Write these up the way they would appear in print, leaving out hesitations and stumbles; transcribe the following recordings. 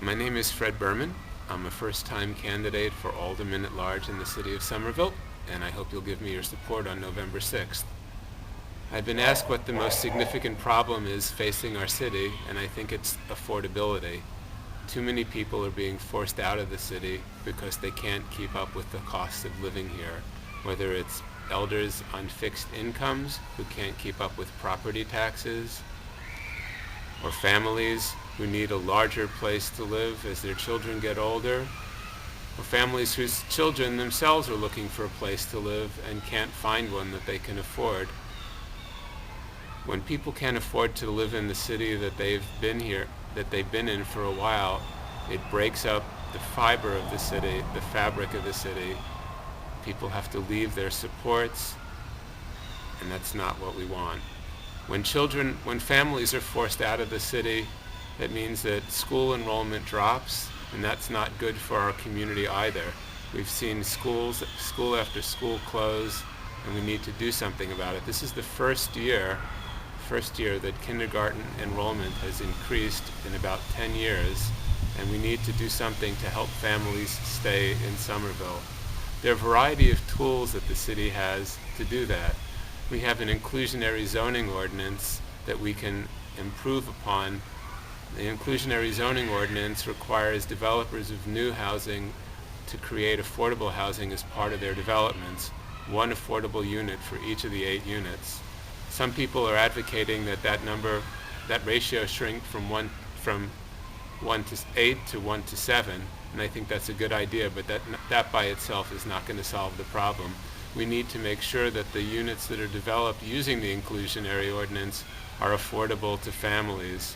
My name is Fred Berman. I'm a first-time candidate for Aldermen-at-large in the city of Somerville, and I hope you'll give me your support on November 6th. I've been asked what the most significant problem is facing our city, and I think it's affordability. Too many people are being forced out of the city because they can't keep up with the cost of living here, whether it's elders on fixed incomes who can't keep up with property taxes, or families who need a larger place to live as their children get older, or families whose children themselves are looking for a place to live and can't find one that they can afford. When people can't afford to live in the city that they've been in for a while, it breaks up the fiber of the city, the fabric of the city. People have to leave their supports, and that's not what we want. When families are forced out of the city, that means that school enrollment drops, and that's not good for our community either. We've seen school after school close, and we need to do something about it. This is the first year that kindergarten enrollment has increased in about 10 years, and we need to do something to help families stay in Somerville. There are a variety of tools that the city has to do that. We have an inclusionary zoning ordinance that we can improve upon. The inclusionary zoning ordinance requires developers of new housing to create affordable housing as part of their developments, one affordable unit for each of the 8 units. Some people are advocating that ratio shrink from 1 to 8 to 1 to 7, and I think that's a good idea, but that by itself is not going to solve the problem. We need to make sure that the units that are developed using the inclusionary ordinance are affordable to families.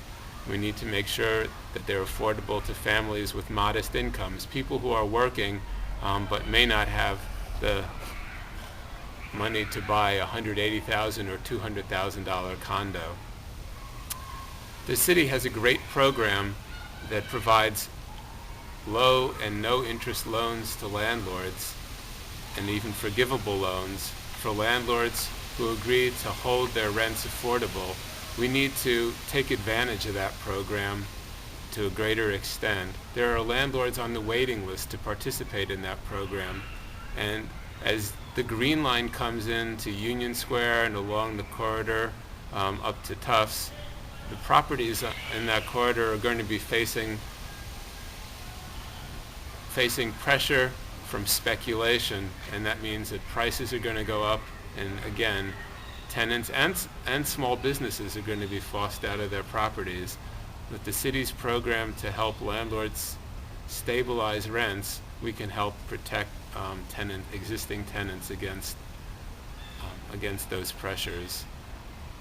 We need to make sure that they're affordable to families with modest incomes, people who are working but may not have the money to buy a $180,000 or $200,000 condo. The city has a great program that provides low and no interest loans to landlords, and even forgivable loans for landlords who agree to hold their rents affordable. We need to take advantage of that program to a greater extent. There are landlords on the waiting list to participate in that program, and as the Green Line comes in to Union Square and along the corridor up to Tufts, the properties in that corridor are going to be facing pressure from speculation, and that means that prices are going to go up, and again, tenants and small businesses are going to be forced out of their properties. With the city's program to help landlords stabilize rents, we can help protect existing tenants against those pressures.